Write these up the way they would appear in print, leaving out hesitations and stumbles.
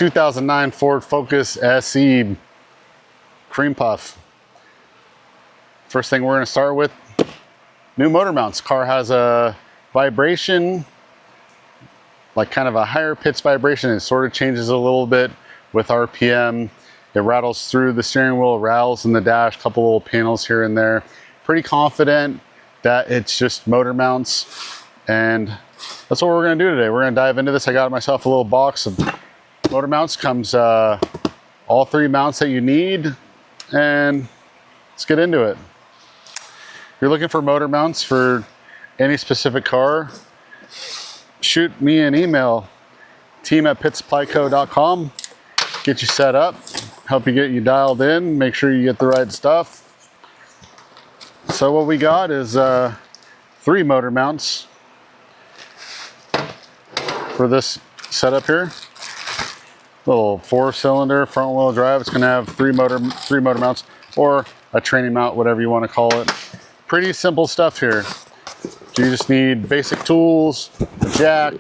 2009 Ford Focus SE cream puff. First thing we're going to start with, new motor mounts. Car has a vibration, like kind of a higher pitch vibration. It sort of changes a little bit with RPM. It rattles through the steering wheel, rattles in the dash, couple little panels here and there. Pretty confident that it's just motor mounts, and that's what we're going to do today. We're going to dive into this. I got myself a little box of motor mounts. Comes all three mounts that you need, and let's get into it. If you're looking for motor mounts for any specific car, shoot me an email, team@pitsupplyco.com. Get you set up, help you get you dialed in, make sure you get the right stuff. So what we got is 3 motor mounts for this setup here. Little 4-cylinder front wheel drive. It's going to have three motor mounts, or a training mount, whatever you want to call it. Pretty simple stuff here. You just need basic tools, a jack,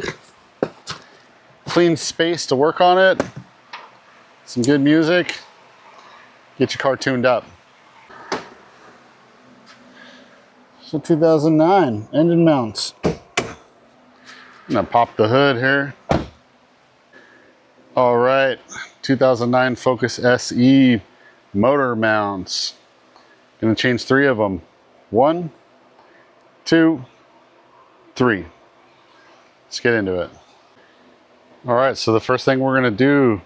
clean space to work on it, some good music, get your car tuned up. So 2009 engine mounts. I'm gonna pop the hood here. All right, 2009 Focus SE motor mounts. Gonna change 3 of them. 1, 2, 3. Let's get into it. All right, so the first thing we're gonna do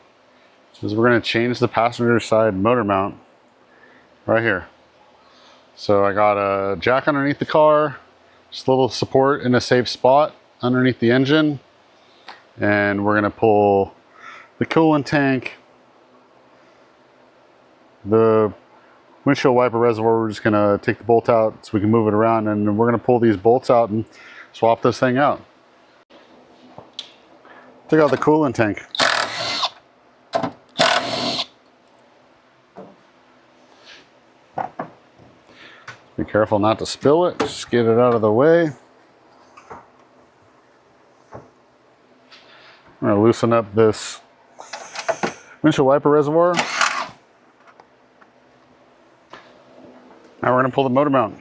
is we're gonna change the passenger side motor mount right here. So I got a jack underneath the car, just a little support in a safe spot underneath the engine, and we're gonna pull the coolant tank, the windshield wiper reservoir. We're just gonna take the bolt out so we can move it around, and we're gonna pull these bolts out and swap this thing out. Take out the coolant tank. Be careful not to spill it, just get it out of the way. I'm gonna loosen up this windshield wiper reservoir. Now we're gonna pull the motor mount.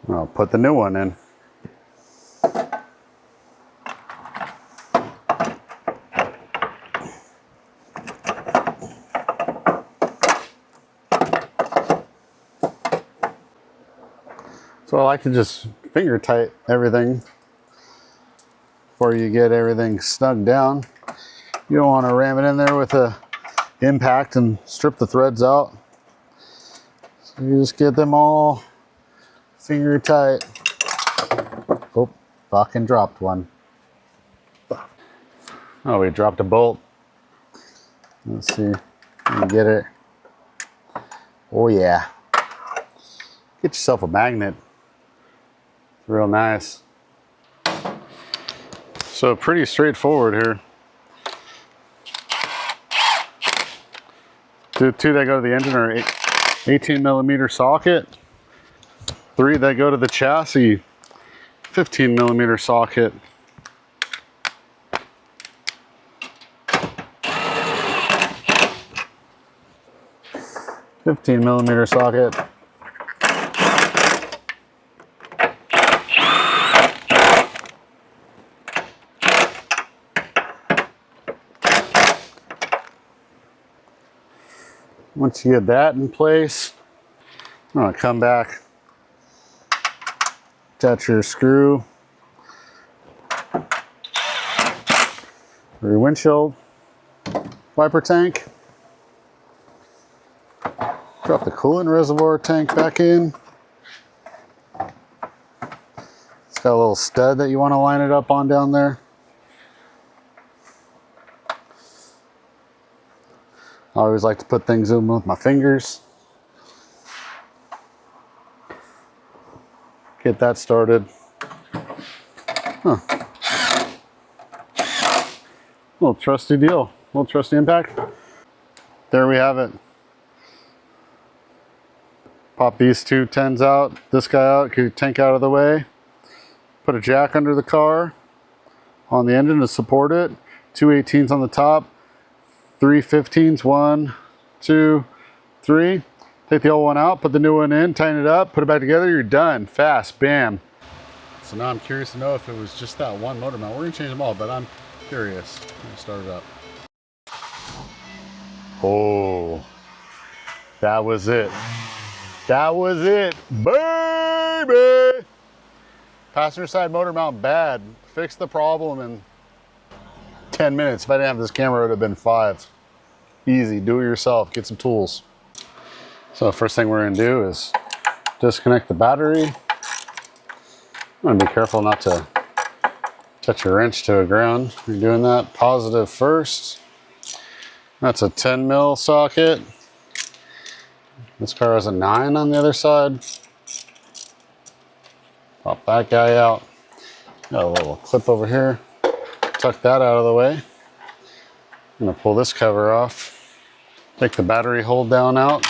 I'll put the new one in. So I like to just finger tight everything before you get everything snug down. You don't want to ram it in there with a impact and strip the threads out. So you just get them all finger tight. Oh, fucking dropped one. Oh, we dropped a bolt. Let's see. Let me get it. Oh yeah. Get yourself a magnet. Real nice. So pretty straightforward here. 2 that go to the engine are 18mm socket. 3 that go to the chassis, 15mm socket. $15mm socket. Once you get that in place, I'm going to come back Attach your screw for your windshield wiper tank. Drop the coolant reservoir tank back in. It's got a little stud that you want to line it up on down there. I always like to put things in with my fingers. Get that started. Huh. Little trusty deal, little trusty impact. There we have it. Pop these two 10s out, this guy out, get your tank out of the way. Put a jack under the car on the engine to support it. 2 18s on the top, 3 15s, 1, 2, 3. Take the old one out, put the new one in, tighten it up, put it back together, you're done. Fast, bam. So now I'm curious to know if it was just that one motor mount. We're gonna change them all, but I'm curious. I'm gonna start it up. Oh, that was it. That was it, baby! Passenger side motor mount bad. Fix the problem in 10 minutes. If I didn't have this camera, it would have been 5. Easy, do it yourself, get some tools. So the first thing we're gonna do is disconnect the battery. I'm gonna be careful not to touch your wrench to the ground. You're doing that. Positive first. That's a 10 mil socket. This car has a 9 on the other side. Pop that guy out. Got a little clip over here. Tuck that out of the way. I'm gonna pull this cover off. Take the battery hold down out.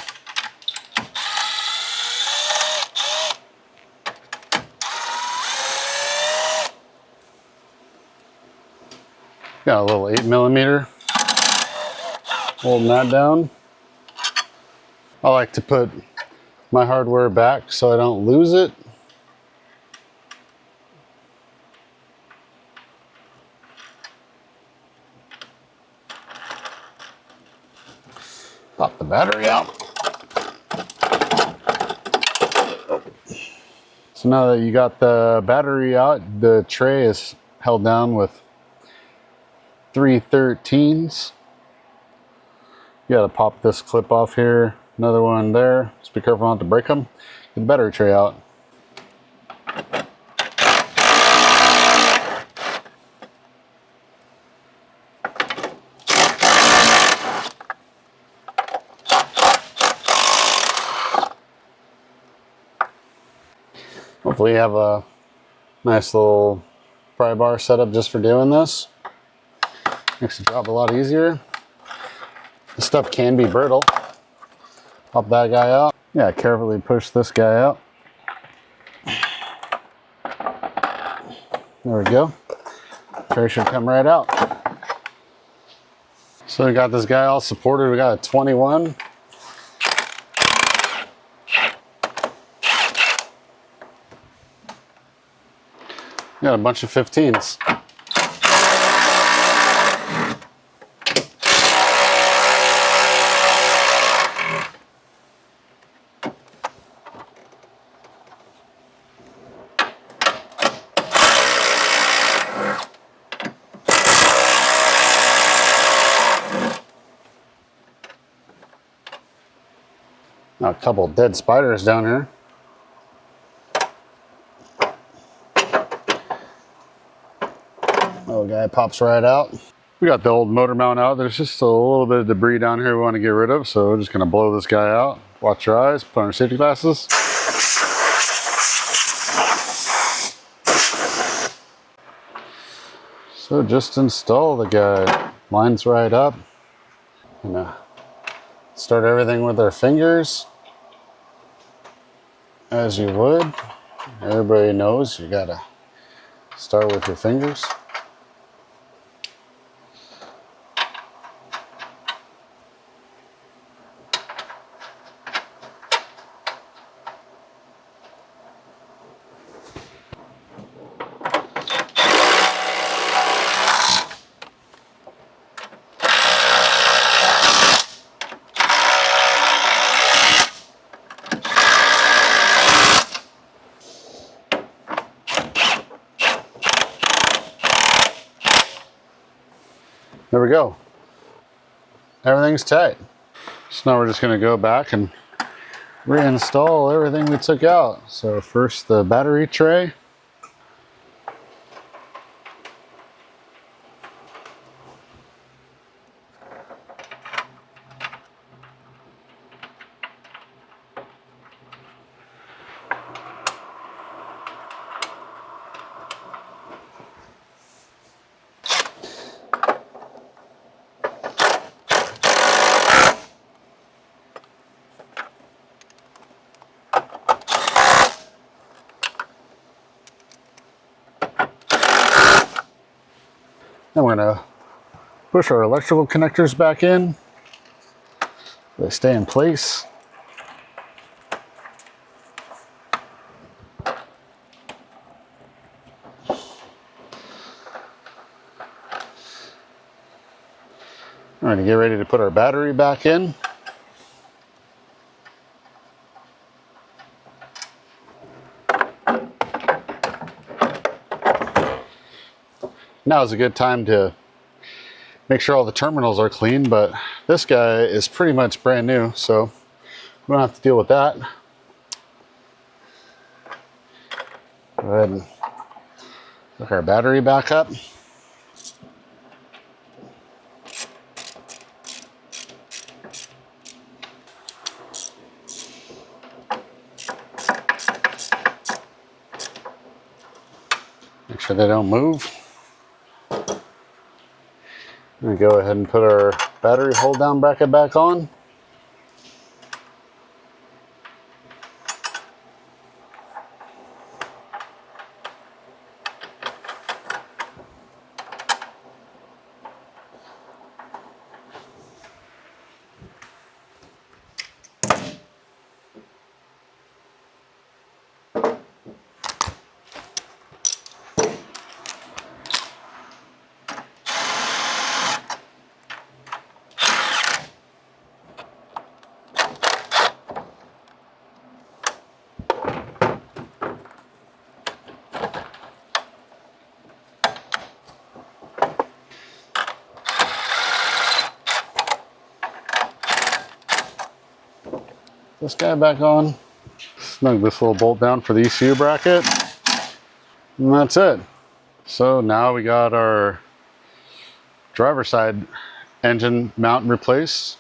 Got a little 8mm holding that down. I like to put my hardware back so I don't lose it. Pop the battery out. So now that you got the battery out, the tray is held down with 3 13s. You gotta pop this clip off here, another one there. Just be careful not to break them. Get the battery tray out. Hopefully you have a nice little pry bar setup just for doing this. Makes the job a lot easier. This stuff can be brittle. Pop that guy out. Yeah, carefully push this guy out. There we go. Tray should come right out. So we got this guy all supported. We got a 21. We got a bunch of 15s. A couple dead spiders down here. Little guy pops right out. We got the old motor mount out. There's just a little bit of debris down here we want to get rid of, so we're just gonna blow this guy out. Watch your eyes, put on your safety glasses. So just install the guy. Lines right up. Gonna start everything with our fingers, as you would. Everybody knows you gotta start with your fingers. There we go. Everything's tight. So now we're just gonna go back and reinstall everything we took out. So first the battery tray. Then we're gonna push our electrical connectors back in. They stay in place. We're gonna get ready to put our battery back in. Now is a good time to make sure all the terminals are clean, but this guy is pretty much brand new, so we don't have to deal with that. Go ahead and hook our battery back up. Make sure they don't move. I'm gonna go ahead and put our battery hold down bracket back on. This guy back on. Snug this little bolt down for the ECU bracket. And that's it. So now we got our driver's side engine mount replaced.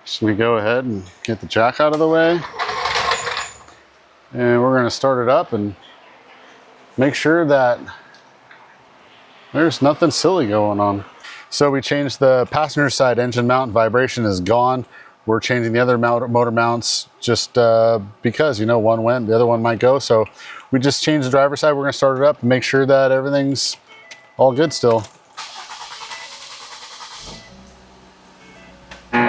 So we go ahead and get the jack out of the way. And we're gonna start it up and make sure that there's nothing silly going on. So we changed the passenger side engine mount. Vibration is gone. We're changing the other motor mounts just because, you know, one went, the other one might go. So we just changed the driver's side. We're gonna start it up and make sure that everything's all good still. All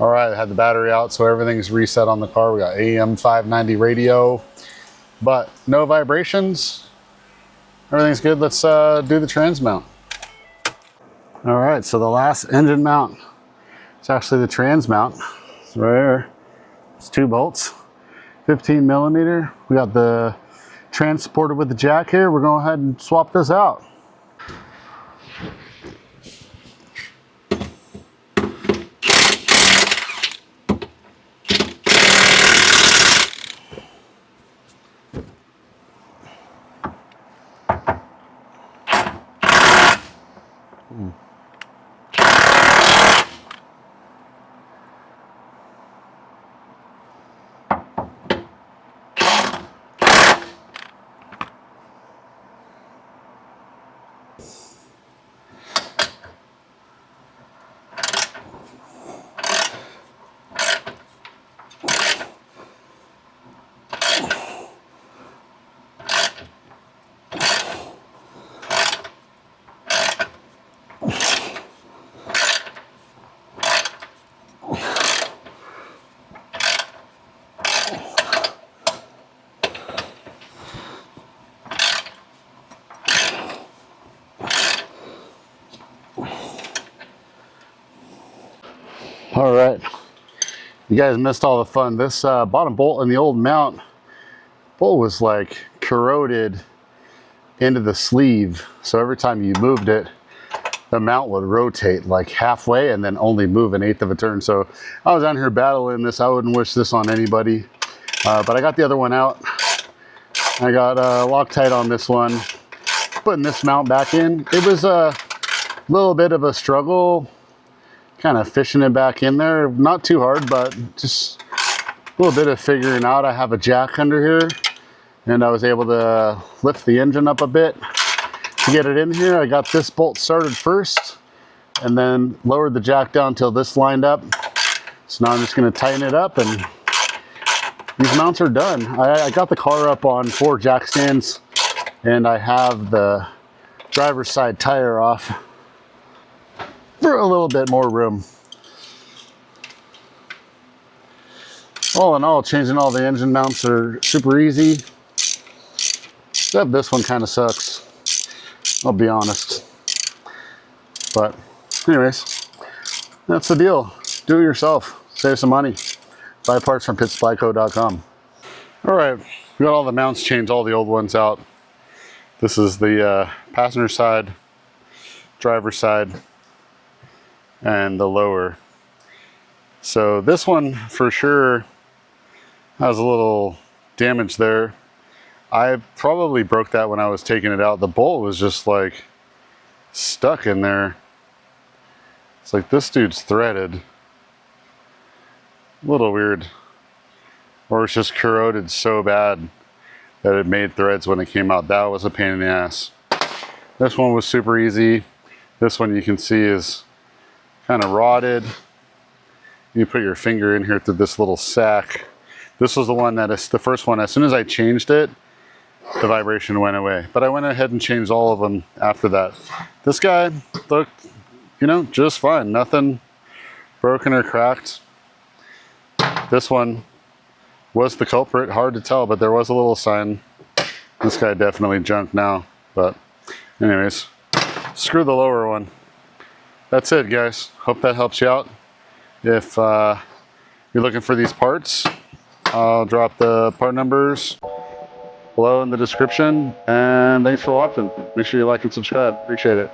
right, I had the battery out, so everything's reset on the car. We got AM 590 radio, but no vibrations. Everything's good. Let's do the trans mount. All right, so the last engine mount, it's actually the trans mount. It's right here. It's 2 bolts, 15 millimeter. We got the transporter with the jack here. We're going ahead and swap this out. All right, you guys missed all the fun. This bottom bolt in the old mount bolt was like corroded into the sleeve. So every time you moved it, the mount would rotate like halfway and then only move an eighth of a turn. So I was down here battling this. I wouldn't wish this on anybody. But I got the other one out. I got Loctite on this one. Putting this mount back in. It was a little bit of a struggle, kind of fishing it back in there. Not too hard, but just a little bit of figuring out. I have a jack under here, and I was able to lift the engine up a bit to get it in here. I got this bolt started first, and then lowered the jack down till this lined up. So now I'm just going to tighten it up, and these mounts are done. I got the car up on 4 jack stands, and I have the driver's side tire off for a little bit more room. All in all, changing all the engine mounts are super easy. Except this one kind of sucks, I'll be honest. But anyways, that's the deal. Do it yourself. Save some money. Buy parts from pitsupplyco.com. All right, we got all the mounts changed, all the old ones out. This is the passenger side, driver side, and the lower. So this one for sure has a little damage there. I probably broke that when I was taking it out. The bolt was just like stuck in there. It's like this dude's threaded. A little weird. Or it's just corroded so bad that it made threads when it came out. That was a pain in the ass. This one was super easy. This one you can see is kind of rotted. You put your finger in here through this little sack. This was the one that is the first one. As soon as I changed it, the vibration went away. But I went ahead and changed all of them after that. This guy looked, you know, just fine. Nothing broken or cracked. This one was the culprit. Hard to tell, but there was a little sign. This guy definitely junked now. But anyways, screw the lower one. That's it, guys. Hope that helps you out. If you're looking for these parts, I'll drop the part numbers below in the description. And thanks for watching. Make sure you like and subscribe. Appreciate it.